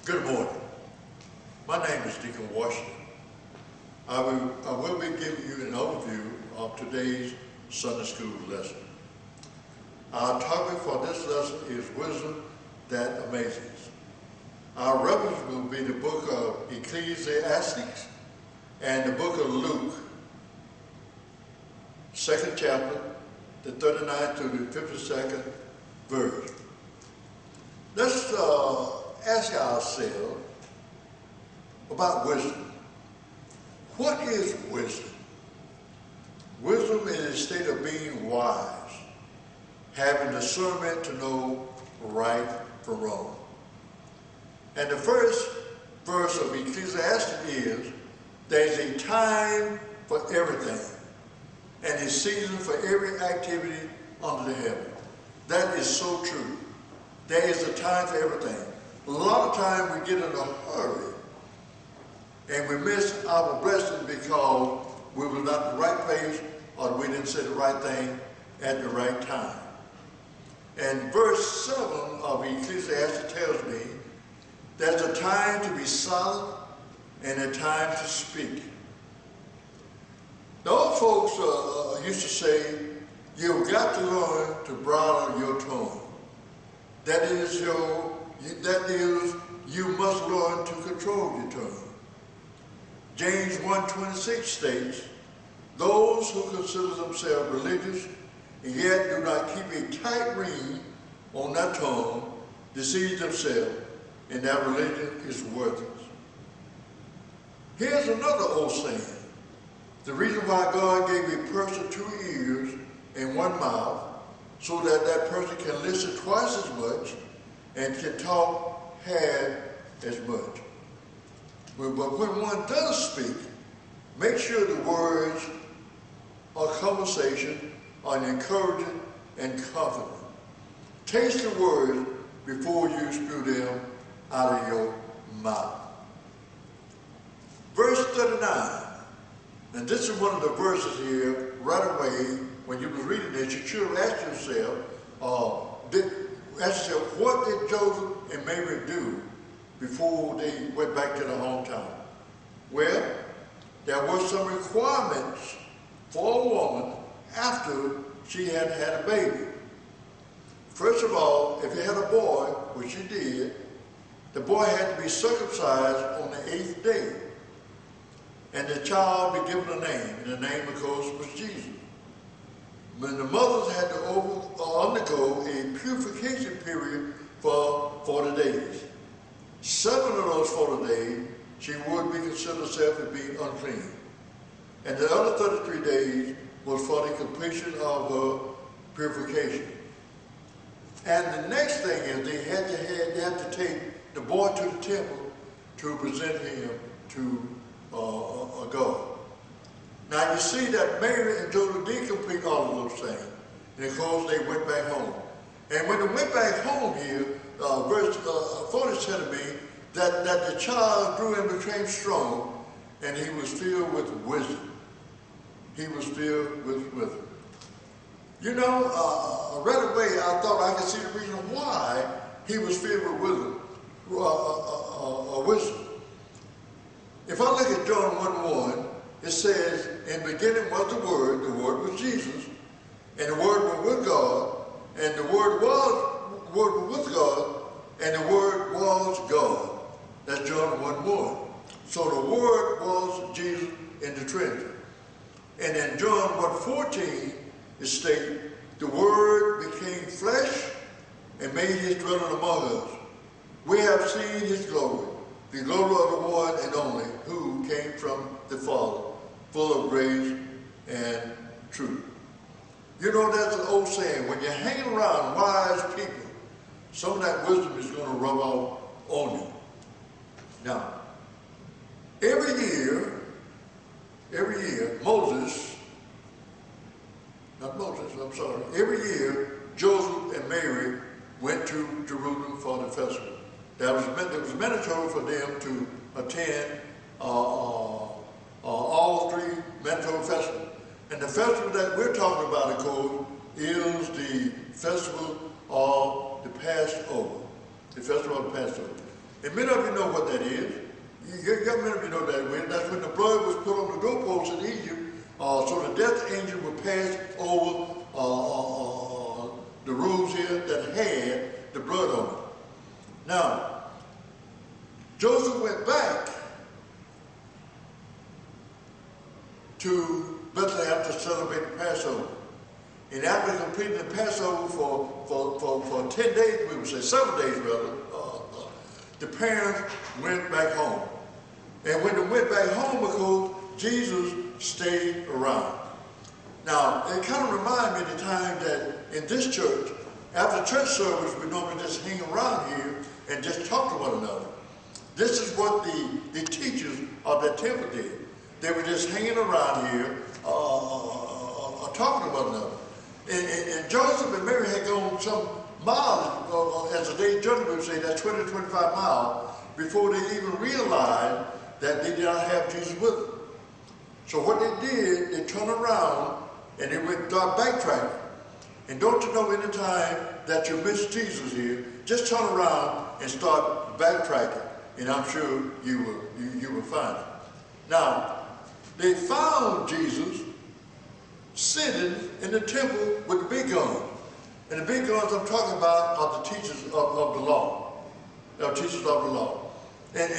Good morning. My name is Deacon Washington. I will be giving you an overview of today's Sunday school lesson. Our topic for this lesson is wisdom that amazes. Our reference will be the book of Ecclesiastes and the book of Luke, 2nd chapter, the 39th to the 52nd verse. Let's ask ourselves about wisdom. What is wisdom? Wisdom is a state of being wise, having discernment to know right from wrong. And the first verse of Ecclesiastes is, there's a time for everything and a season for every activity under the heaven. That is so true. There is a time for everything. A lot of times we get in a hurry and we miss our blessing because we were not in the right place or we didn't say the right thing at the right time. And verse 7 of Ecclesiastes tells me there's a time to be silent and a time to speak. The old folks used to say, you've got to learn to bridle your tongue. That is, you must learn to control your tongue. James 1:26 states, those who consider themselves religious and yet do not keep a tight rein on their tongue deceive themselves, and that religion is worthless. Here's another old saying. The reason why God gave a person 2 ears and 1 mouth, so that that person can listen twice as much and can talk half as much. But when one does speak, make sure the words or conversation are encouraging and confident. Taste the words before you spew them out of your mouth. Verse 39, and this is one of the verses here right away. When you were reading this, you should have asked yourself, what did Joseph and Mary do before they went back to their hometown? Well, there were some requirements for a woman after she had had a baby. First of all, if you had a boy, which you did, the boy had to be circumcised on the 8th day. And the child be given a name, and the name, of course, was Jesus. But the mothers had to undergo a purification period for 40 days. 7 of those 40 days, she would be considered herself to be unclean. And the other 33 days was for the completion of her purification. And the next thing is they had to take the boy to the temple to present him to God. Now you see that Mary and Joseph did complete all of those things. And of course they went back home. And when they went back home here, verse 40 said to me that the child grew and became strong, and he was filled with wisdom. He was filled with wisdom. You know, right away I thought I could see the reason why he was filled with wisdom. If I look at John 1:1, it says, in the beginning was the Word was Jesus, and the Word was with God, and the Word was with God, and the Word was God. That's John 1:1. So the Word was Jesus in the Trinity. And in John 1:14, it states, the Word became flesh and made his dwelling among us. We have seen his glory, the glory of the one and only, who came from the Father, full of grace and truth. You know, that's an old saying, when you're hanging around wise people, some of that wisdom is going to rub off on you. Now, every year, every year, Joseph and Mary went to Jerusalem for the festival. It was mandatory for them to attend all 3 mandatory festivals. And the festival that we're talking about, of course, is the festival of the Passover. The festival of the Passover. And many of you know what that is. Many of you know that is. That's when the blood was put on the doorpost in Egypt, so the death angel would pass over the roofs here that had the blood on it. Now, Joseph went back to Bethlehem to celebrate the Passover. And after completing the Passover for 10 days, we would say 7 days rather, the parents went back home. And when they went back home, of course, Jesus stayed around. Now, it kind of reminds me of the time that in this church, after church service, we normally just hang around here and just talk to one another. This is what the teachers of that temple did. They were just hanging around here, talking to one another. And Joseph and Mary had gone some miles, as a day's journey would say, that's 20 to 25 miles, before they even realized that they did not have Jesus with them. So what they did, they turned around and they went start backtracking. And don't you know, any time that you miss Jesus here, just turn around and start backtracking, and I'm sure you will find it. Now, they found Jesus sitting in the temple with the big guns. And the big guns I'm talking about are the teachers of the law. They are teachers of the law. And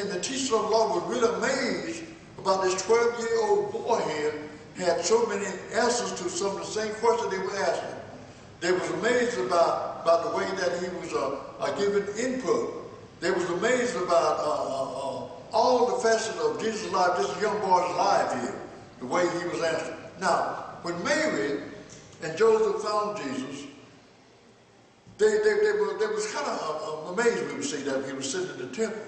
the teachers of the law were really amazed about this 12-year-old boy here had so many answers to some of the same questions they were asking. They was amazed about the way that he was giving input. They was amazed about all the facets of Jesus' life, this young boy's life here, the way he was answering. Now, when Mary and Joseph found Jesus, they was kind of amazed, we would say, that he was sitting in the temple.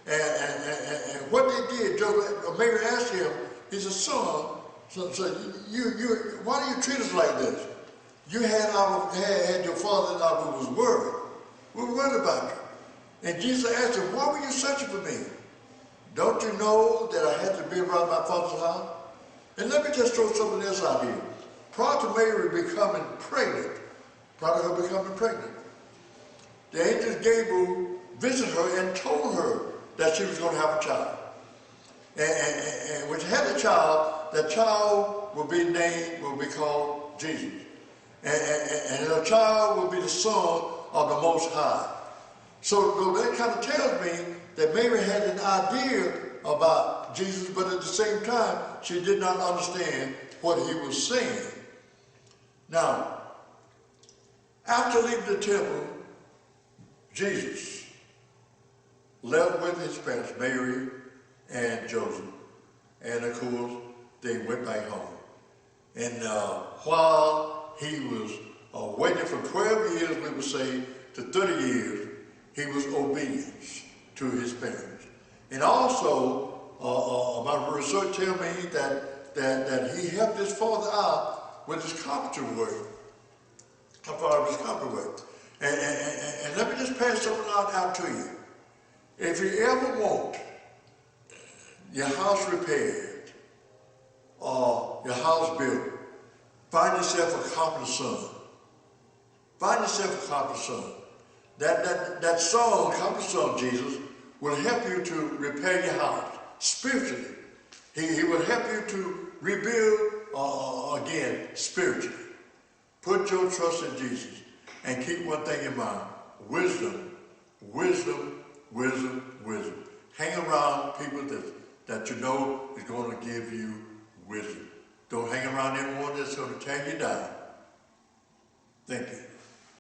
And what they did, Mary asked him, he said, son, why do you treat us like this? You had your father that was worried. We were worried about you. And Jesus asked him, why were you searching for me? Don't you know that I had to be around my father's house? And let me just throw something else out here. Prior to Mary becoming pregnant, the angel Gabriel visited her and told her that she was going to have a child. And when she had a child, that child will be called Jesus. And the child will be the Son of the Most High. So that kind of tells me that Mary had an idea about Jesus, but at the same time, she did not understand what he was saying. Now, after leaving the temple, Jesus left with his parents, Mary and Joseph, and of course, they went back home. And while he was waiting for 12 years, we would say, to 30 years, he was obedient to his parents. And also, my research tells me that he helped his father out with his carpentry work. And let me just pass something out to you. If you ever want your house repaired or your house built, find yourself a carpenter's son. Find yourself a carpenter's son. That son, carpenter's son, Jesus, will help you to repair your house spiritually. He will help you to rebuild again spiritually. Put your trust in Jesus and keep one thing in mind: wisdom, wisdom, wisdom, wisdom. Hang around people that you know is going to give you wisdom. Don't hang around anyone that's going to tear you down. Thank you.